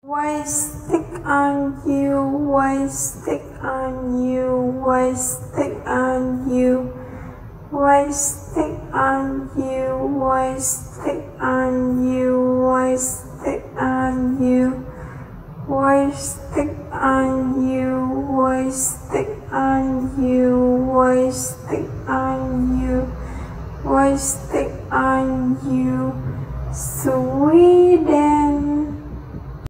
Why stick on you? Why stick on you? Why stick on you? Why stick on you? Why stick on you? Why stick on you? Why stick on you? Why stick on you? Why stick on you? Why stick on you? Sweden.